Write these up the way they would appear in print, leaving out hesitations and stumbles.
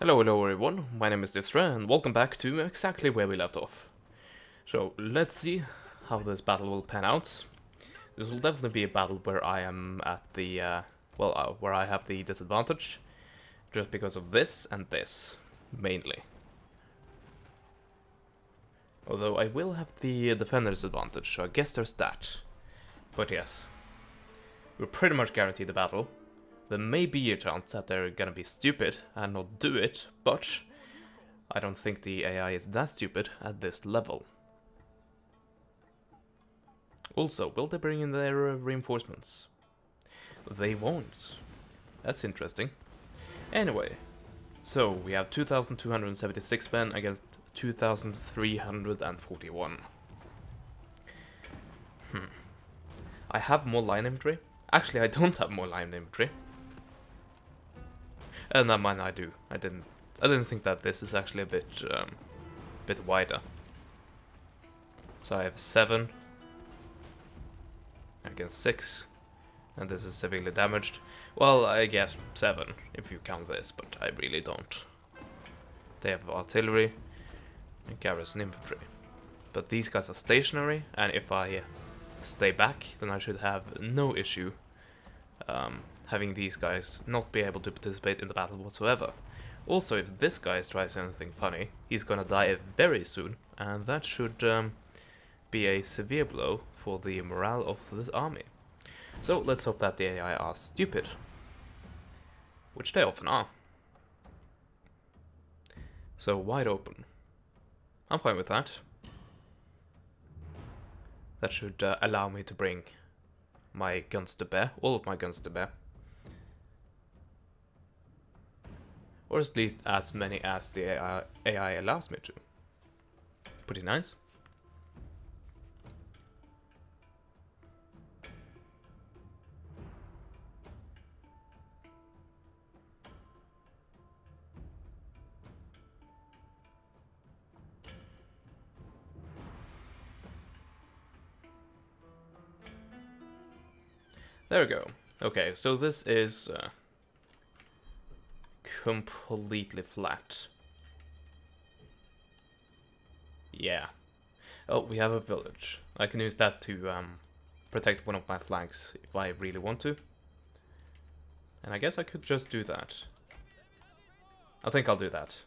Hello everyone, my name is Distra and welcome back to exactly where we left off. So let's see how this battle will pan out. This will definitely be a battle where I am at the, where I have the disadvantage. Just because of this and this, mainly. Although I will have the defender's advantage, so I guess there's that. But yes, we're pretty much guaranteed the battle. There may be a chance that they're gonna be stupid and not do it, but I don't think the AI is that stupid at this level. Also, will they bring in their reinforcements? They won't. That's interesting. Anyway, so we have 2,276 men against 2,341. I have more line infantry. Actually, I don't have more line infantry. Never mind, I do. I didn't think that this is actually a bit wider. So I have 7 against 6, and this is severely damaged. Well, I guess 7 if you count this, but I really don't. They have artillery and garrison infantry, but these guys are stationary, and if I stay back, then I should have no issue having these guys not be able to participate in the battle whatsoever. Also, if this guy tries anything funny, he's gonna die very soon, and that should be a severe blow for the morale of this army. So let's hope that the AI are stupid, which they often are. So wide open. I'm fine with that. That should allow me to bring my guns to bear, all of my guns to bear. Or at least as many as the AI allows me to. Pretty nice. There we go. Okay, so this is completely flat. Yeah. Oh, we have a village. I can use that to protect one of my flanks if I really want to. And I guess I could just do that. I think I'll do that.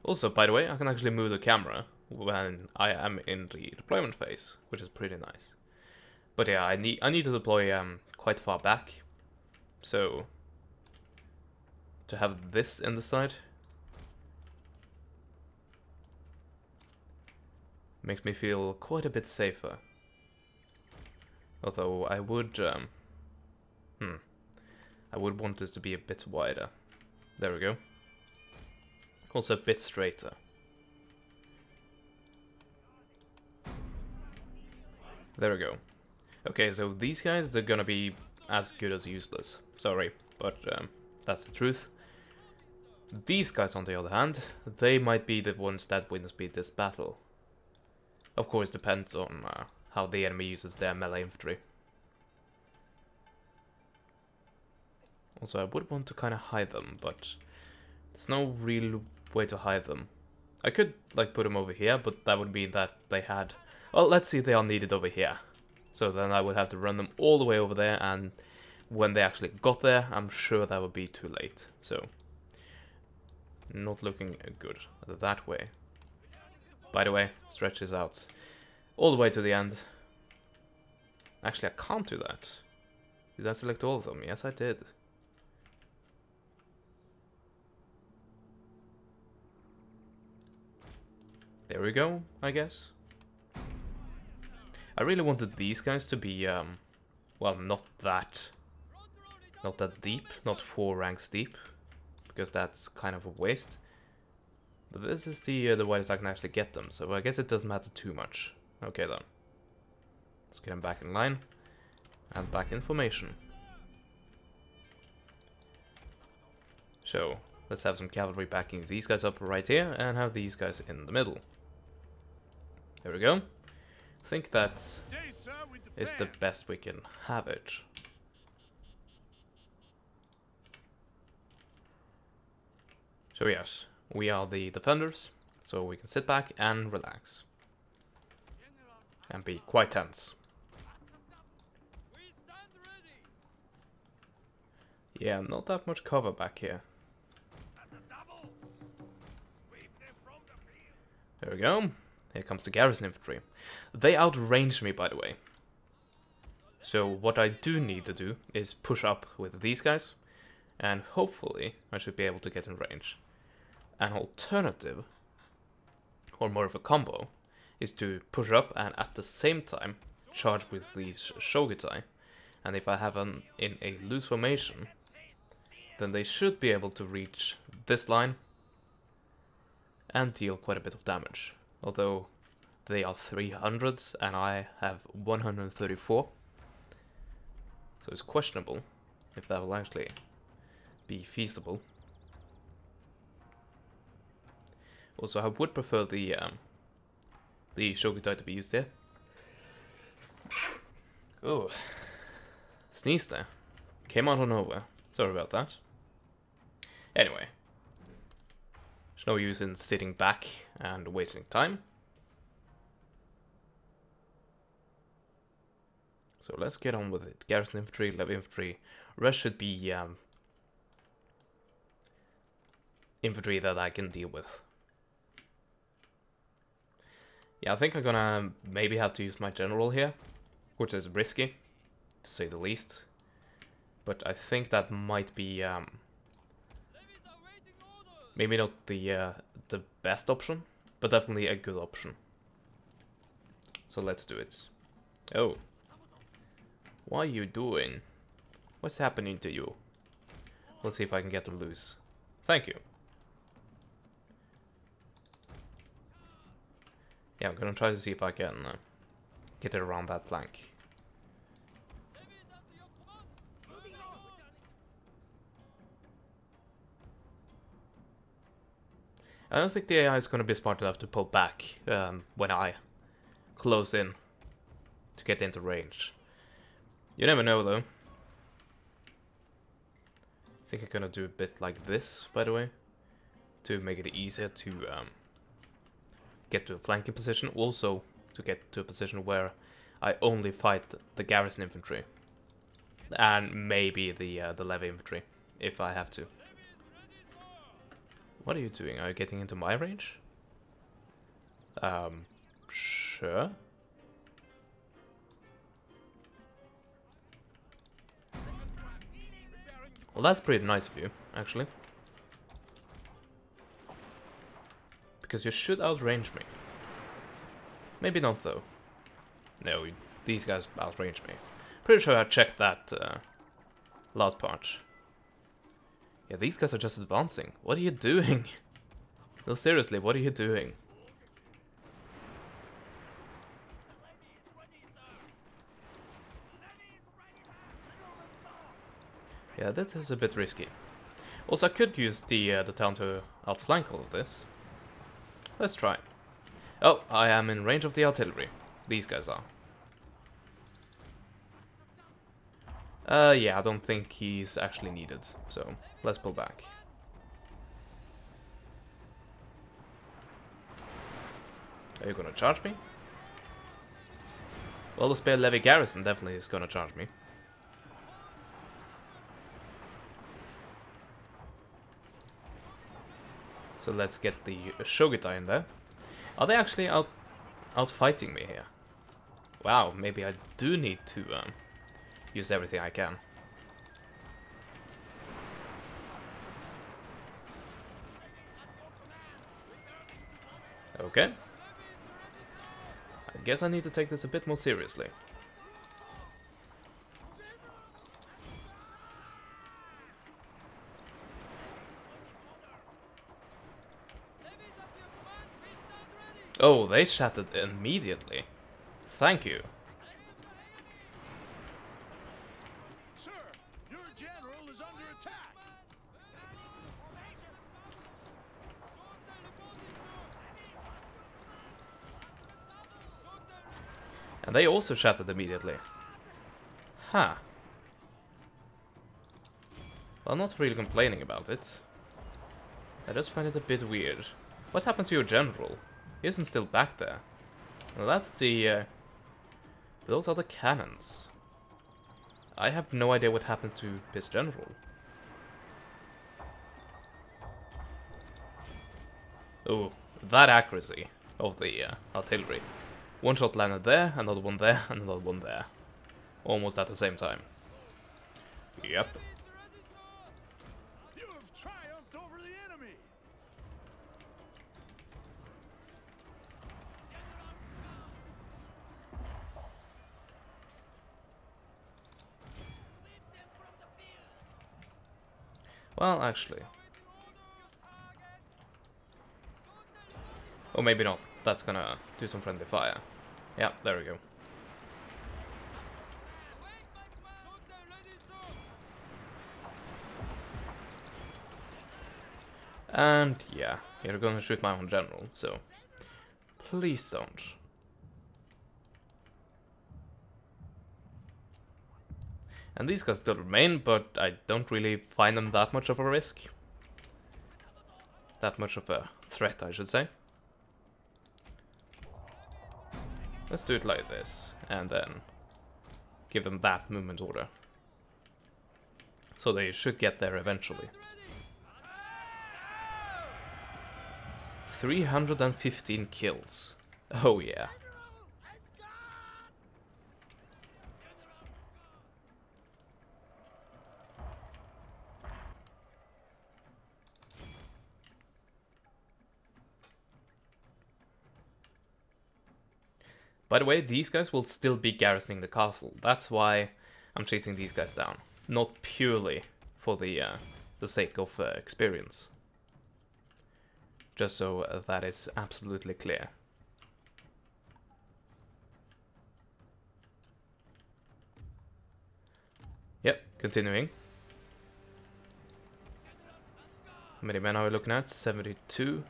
Also, by the way, I can actually move the camera when I am in the deployment phase, which is pretty nice. But yeah, I need to deploy quite far back, so to have this in the side makes me feel quite a bit safer. Although I would want this to be a bit wider. There we go. Also a bit straighter. There we go. Okay, so these guys, they're gonna be as good as useless. Sorry, but that's the truth. These guys, on the other hand, they might be the ones that win this battle. Of course, depends on how the enemy uses their melee infantry. Also, I would want to kind of hide them, but there's no real way to hide them. I could, like, put them over here, but that would mean that they had... Well, let's see, they are needed over here. So then I would have to run them all the way over there, and when they actually got there, I'm sure that would be too late. So, not looking good that way. By the way, stretch this out all the way to the end. Actually, I can't do that. Did I select all of them? Yes, I did. There we go, I guess. I really wanted these guys to be, well, not that deep, not 4 ranks deep, because that's kind of a waste. But this is the widest I can actually get them, so I guess it doesn't matter too much. Okay then. Let's get them back in line, and back in formation. So, let's have some cavalry backing these guys up right here, and have these guys in the middle. There we go. I think that is the best we can have it. So yes, we are the defenders, so we can sit back and relax. And be quite tense. Yeah, not that much cover back here. There we go. Here comes the garrison infantry. They outrange me, by the way. So what I do need to do is push up with these guys, and hopefully I should be able to get in range. An alternative, or more of a combo, is to push up and at the same time charge with these Shogunate. And if I have them in a loose formation, then they should be able to reach this line and deal quite a bit of damage. Although they are 300s and I have 134. So it's questionable if that will actually be feasible. Also, I would prefer the Shogunate to be used here. Oh, sneezed there. Came out of nowhere. Sorry about that. Anyway, there's no use in sitting back and wasting time. So let's get on with it. Garrison infantry, levy infantry. Rest should be infantry that I can deal with. Yeah, I think I'm gonna maybe have to use my general here, which is risky, to say the least. But I think that might be maybe not the best option, but definitely a good option. So let's do it. Oh. What are you doing? What's happening to you? Let's see if I can get them loose. Thank you. Yeah, I'm gonna try to see if I can get it around that flank. I don't think the AI is gonna be smart enough to pull back when I close in to get into range. You never know, though. I think I'm gonna do a bit like this, by the way, to make it easier to get to a flanking position. Also, to get to a position where I only fight the garrison infantry and maybe the levy infantry if I have to. What are you doing? Are you getting into my range? Sure. Well, that's pretty nice of you, actually. Because you should outrange me. Maybe not, though. No, these guys outrange me. Pretty sure I checked that last part. Yeah, these guys are just advancing. What are you doing? No, seriously, what are you doing? Yeah, this is a bit risky. Also, I could use the town to outflank all of this. Let's try. Oh, I am in range of the artillery. These guys are. Yeah, I don't think he's actually needed, so let's pull back. Are you gonna charge me? Well, the spare levy garrison definitely is gonna charge me. So let's get the Shogunate in there. Are they actually out fighting me here? Wow, maybe I do need to use everything I can. Okay. I guess I need to take this a bit more seriously. Oh, they shattered immediately. Thank you. Sir, your general is under attack. And they also shattered immediately. Huh. Well, I'm not really complaining about it. I just find it a bit weird. What happened to your general? He isn't still back there. Well, that's the... those are the cannons. I have no idea what happened to his general. Oh, that accuracy of the artillery. One shot landed there, another one there, and another one there. Almost at the same time. Yep. You have triumphed over the enemy. Well, actually. Or maybe not. That's gonna do some friendly fire. Yeah, there we go. And yeah, you're gonna shoot my own general, so please don't. And these guys still remain, but I don't really find them that much of a risk. That much of a threat, I should say. Let's do it like this, and then give them that movement order. So they should get there eventually. 315 kills. Oh yeah. By the way, these guys will still be garrisoning the castle. That's why I'm chasing these guys down. Not purely for the sake of experience. Just so that is absolutely clear. Yep, continuing. How many men are we looking at? 72.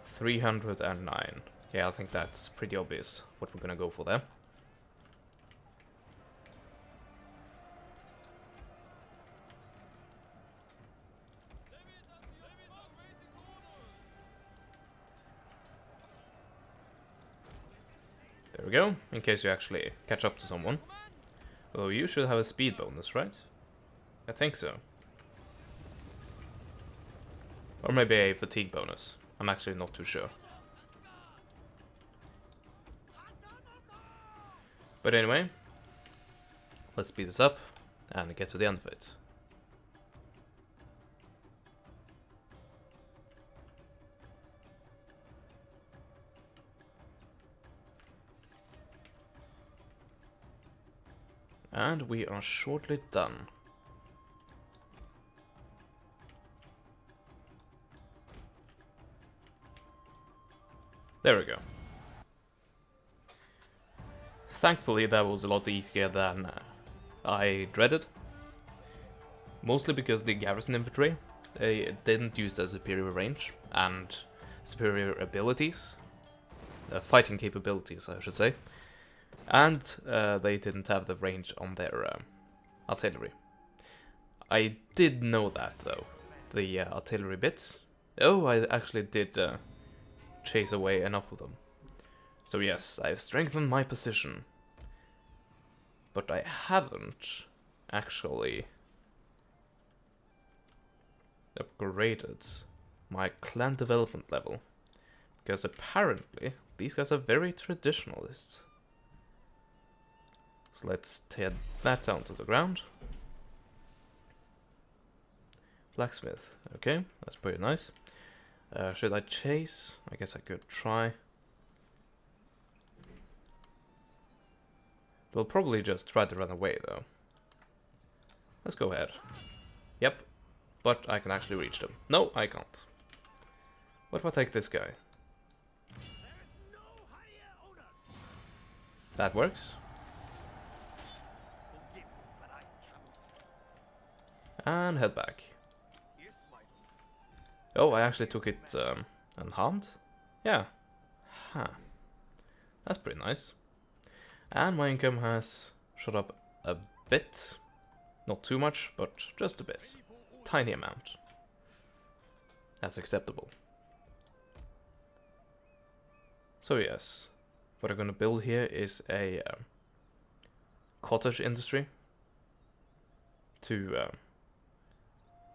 309. Yeah, I think that's pretty obvious what we're gonna go for there. There we go, in case you actually catch up to someone. Although you should have a speed bonus, right? I think so. Or maybe a fatigue bonus. I'm actually not too sure. But anyway, let's speed this up and get to the end of it. And we are shortly done. There we go. Thankfully, that was a lot easier than I dreaded. Mostly because the garrison infantry, they didn't use their superior range and superior abilities. Fighting capabilities, I should say. And they didn't have the range on their artillery. I did know that, though. The artillery bits. Oh, I actually did chase away enough of them. So yes, I've strengthened my position. But I haven't actually upgraded my clan development level. Because apparently, these guys are very traditionalist. So let's tear that down to the ground. Blacksmith, okay, that's pretty nice. Should I chase? I guess I could try. They'll probably just try to run away, though. Let's go ahead. Yep, but I can actually reach them. No, I can't. What if I take this guy? That works. And head back. Oh, I actually took it unharmed? Yeah. Huh. That's pretty nice. And my income has shot up a bit. Not too much, but just a bit. Tiny amount. That's acceptable. So yes, what I'm gonna build here is a cottage industry to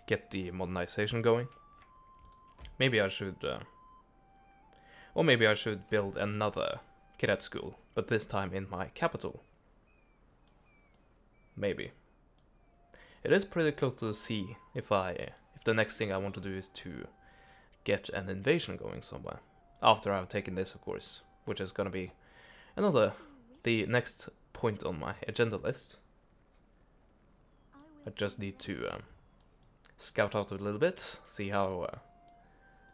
get the modernization going. Maybe I should, or maybe I should build another cadet school, but this time in my capital. Maybe. It is pretty close to the sea. If the next thing I want to do is to get an invasion going somewhere, after I've taken this, of course, which is gonna be the next point on my agenda list. I just need to scout out a little bit, see how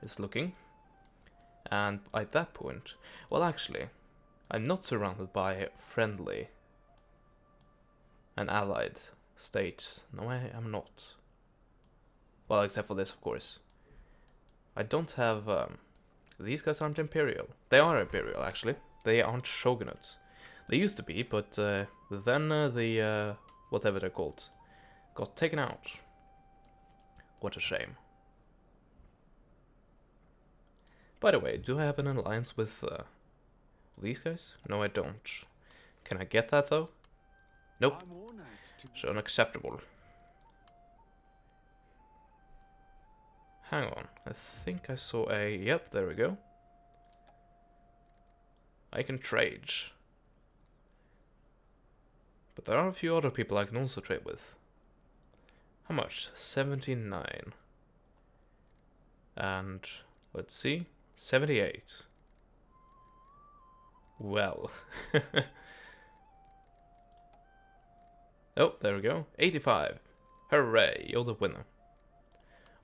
it's looking, and at that point, well, actually, I'm not surrounded by friendly and allied states. No, I am not. Well, except for this, of course. I don't have. These guys aren't imperial. They are imperial, actually. They aren't shogunates. They used to be, but then the whatever they're called got taken out. What a shame. By the way, do I have an alliance with these guys? No, I don't. Can I get that though? Nope. So unacceptable. Hang on, I think I saw a... Yep, there we go. I can trade. But there are a few other people I can also trade with. How much? 79. And, let's see, 78. Well. Oh, there we go. 85. Hooray, you're the winner.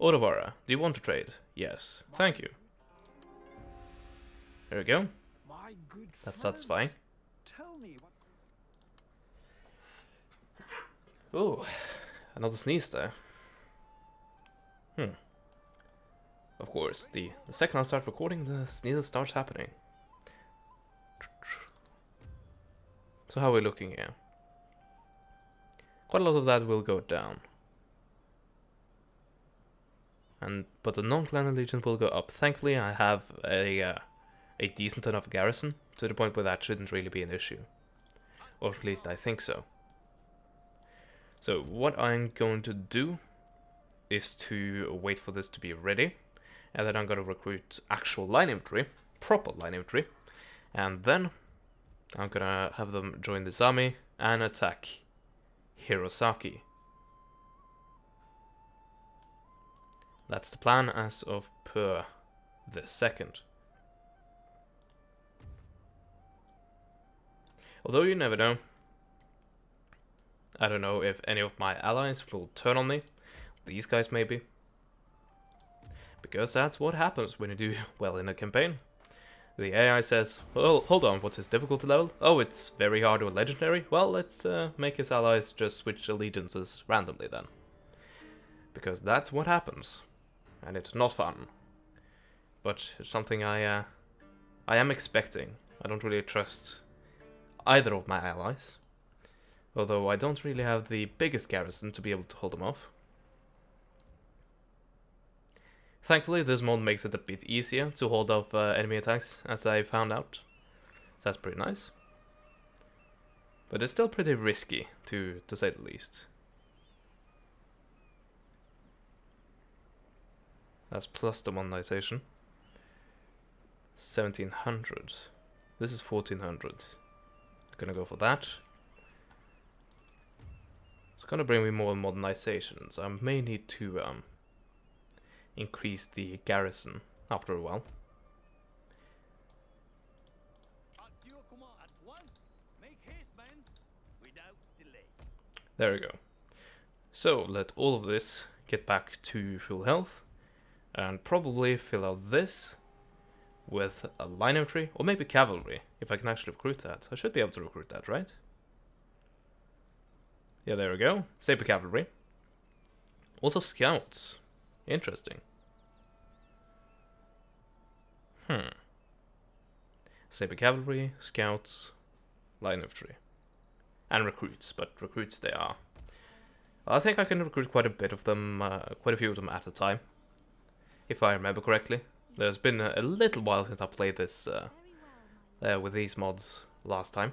Odawara, do you want to trade? Yes. Thank you. There we go. That's satisfying. Tell me what... Ooh, another sneeze there. Of course, the second I start recording, the sneezes start happening. So how are we looking here? Quite a lot of that will go down. But the non-clan allegiance will go up. Thankfully, I have a decent enough garrison to the point where that shouldn't really be an issue, or at least I think so. So what I'm going to do is to wait for this to be ready, and then I'm going to recruit actual line infantry, proper line infantry, and then I'm gonna have them join this army and attack Hirosaki. That's the plan as of per this second. Although you never know. I don't know if any of my allies will turn on me. These guys maybe. Because that's what happens when you do well in a campaign. The AI says, well, hold on, what's his difficulty level? Oh, it's very hard or legendary? Well, let's make his allies just switch allegiances randomly then. Because that's what happens. And it's not fun. But it's something I am expecting. I don't really trust either of my allies. Although I don't really have the biggest garrison to be able to hold them off. Thankfully, this mod makes it a bit easier to hold off enemy attacks, as I found out. So that's pretty nice. But it's still pretty risky, to say the least. That's plus the modernization. 1700. This is 1400. I'm gonna go for that. It's gonna bring me more modernizations. I may need to increase the garrison after a while. There we go. So let all of this get back to full health, and probably fill out this with a line infantry, or maybe cavalry, if I can actually recruit that. I should be able to recruit that, right? Yeah, there we go. Saber cavalry. Also scouts. Interesting. Saber cavalry, scouts, line infantry. And recruits, but recruits they are. I think I can recruit quite a bit of them, quite a few of them at a time. if I remember correctly. There's been a little while since I played this with these mods last time,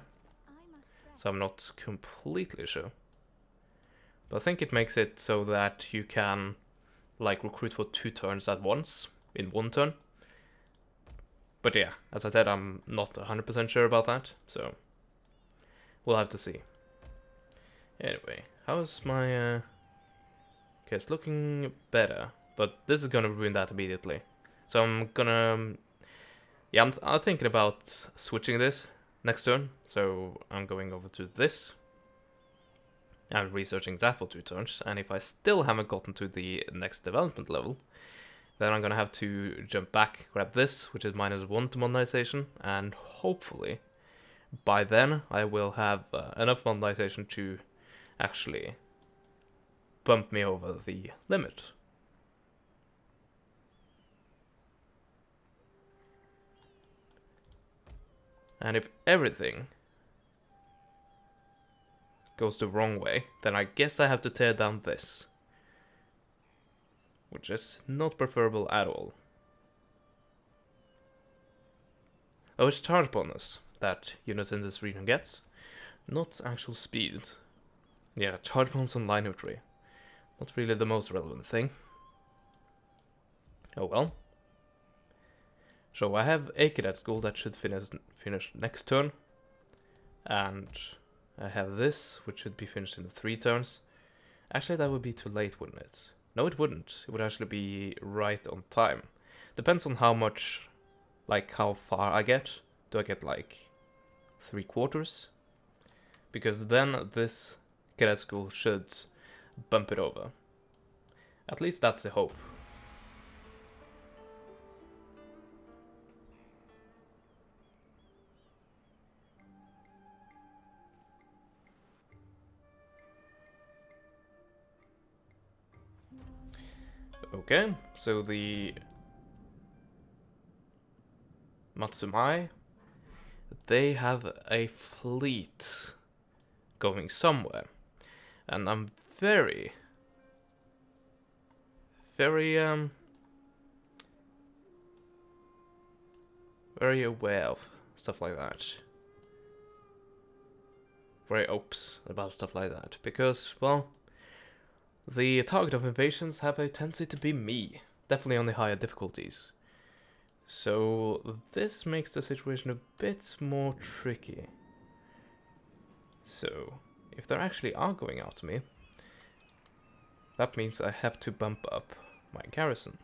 so I'm not completely sure. But I think it makes it so that you can like recruit for 2 turns at once in 1 turn. But yeah, as I said, I'm not 100% sure about that, so we'll have to see. Anyway, how's my... Okay, it's looking better, but this is gonna ruin that immediately. So I'm gonna... Yeah, I'm thinking about switching this next turn, so I'm going over to this. I'm researching that for 2 turns, and if I still haven't gotten to the next development level, then I'm gonna have to jump back, grab this, which is -1 to modernization, and hopefully by then I will have enough modernization to actually bump me over the limit. And if everything goes the wrong way, then I guess I have to tear down this, which is not preferable at all. Oh, it's charge bonus that units in this region gets, not actual speed. Yeah, charge bonus on line infantry. Not really the most relevant thing. Oh well. So I have a cadet school that should finish next turn, and I have this, which should be finished in 3 turns. Actually, that would be too late, wouldn't it? No, it wouldn't. It would actually be right on time. Depends on how much, like how far I get. Do I get like 3/4? Because then this cadet school should bump it over. At least that's the hope. Okay, so the Matsumai, they have a fleet going somewhere, and I'm very aware of stuff like that. Very oops about stuff like that, because, well, the target of invasions have a tendency to be me, definitely on the higher difficulties. So this makes the situation a bit more tricky. So, if they actually are going after me, that means I have to bump up my garrison.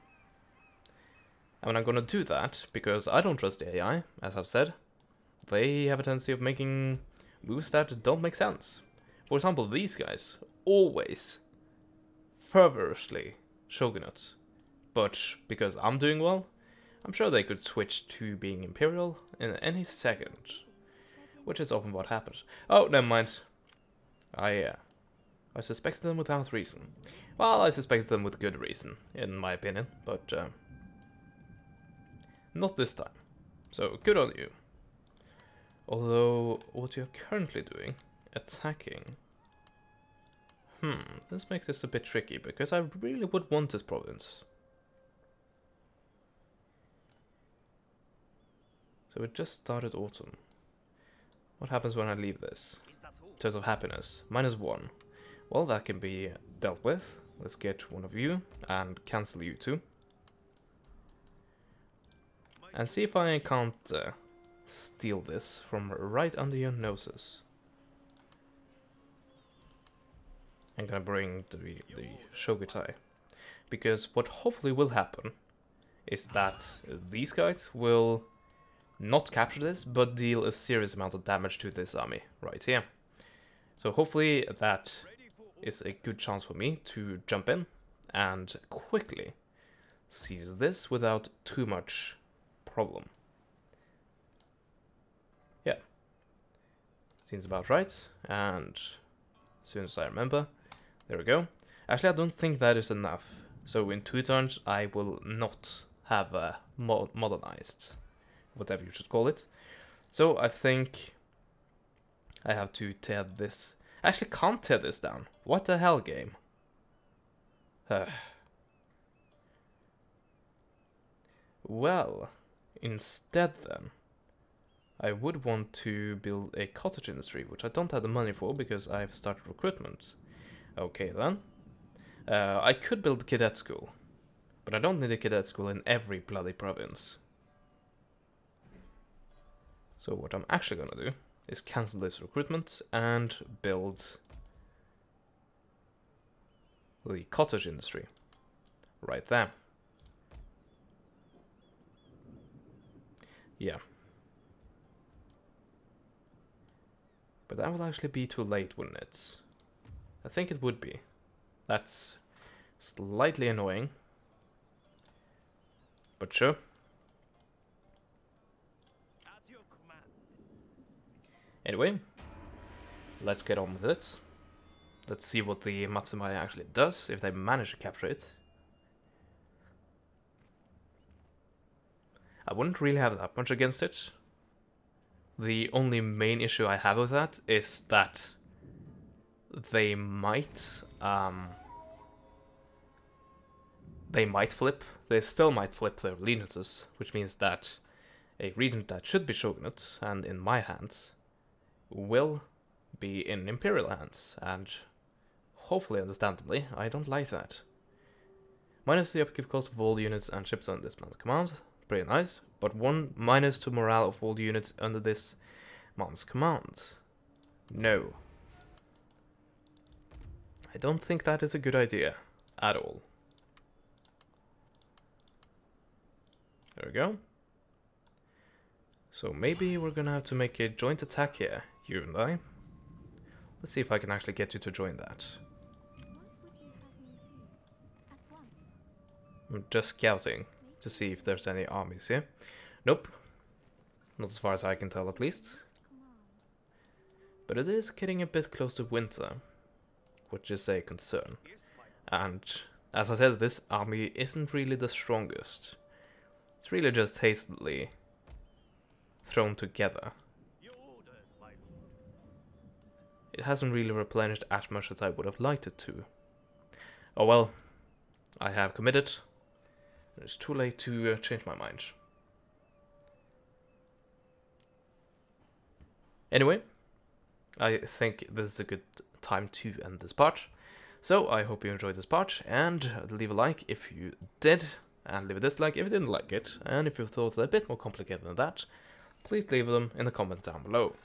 And I'm gonna do that because I don't trust the AI, as I've said. They have a tendency of making moves that don't make sense. For example, these guys always fervorously Shogunates, but because I'm doing well, I'm sure they could switch to being Imperial in any second, which is often what happens. Oh, never mind. I suspected them without reason. Well, I suspected them with good reason, in my opinion, but not this time. So, good on you. Although, what you're currently doing, attacking... this makes this a bit tricky, because I really would want this province. So it just started autumn. What happens when I leave this? In terms of happiness, -1. Well, that can be dealt with. Let's get one of you, and cancel you two. And see if I can't steal this from right under your noses. I'm gonna bring the Shogunate, because what hopefully will happen is that these guys will not capture this, but deal a serious amount of damage to this army right here. So hopefully that is a good chance for me to jump in and quickly seize this without too much problem. Yeah, seems about right, and as soon as I remember, there we go. Actually, I don't think that is enough. So in 2 turns, I will not have modernized, whatever you should call it. So I think I have to tear this. I actually can't tear this down. What the hell, game? Well, instead then, I would want to build a cottage industry, which I don't have the money for because I've started recruitment. Okay then. I could build a cadet school, but I don't need a cadet school in every bloody province. So what I'm actually gonna do is cancel this recruitment and build the cottage industry right there. Yeah. But that will actually be too late, wouldn't it? I think it would be. That's slightly annoying. But sure. Anyway, let's get on with it. Let's see what the Matsumaya actually does, if they manage to capture it. I wouldn't really have that much against it. The only main issue I have with that is that they might flip. They still might flip their lineages, which means that a region that should be Shogunate, and in my hands, will be in Imperial hands, and hopefully, understandably, I don't like that. Minus the upkeep cost of all units and ships on this man's command, pretty nice, but one minus to morale of all units under this man's command. No. I don't think that is a good idea, at all. There we go. So maybe we're gonna have to make a joint attack here, you and I. Let's see if I can actually get you to join that. I'm just scouting to see if there's any armies here. Nope. Not as far as I can tell, at least. But it is getting a bit close to winter, which is a concern. And as I said, this army isn't really the strongest. It's really just hastily thrown together. It hasn't really replenished as much as I would have liked it to. Oh well, I have committed. It's too late to change my mind. Anyway, I think this is a good time to end this part. So I hope you enjoyed this part, and leave a like if you did, and leave a dislike if you didn't like it. And if you thought it was a bit more complicated than that, please leave them in the comments down below.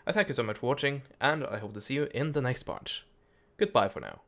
I thank you so much for watching, and I hope to see you in the next part. Goodbye for now.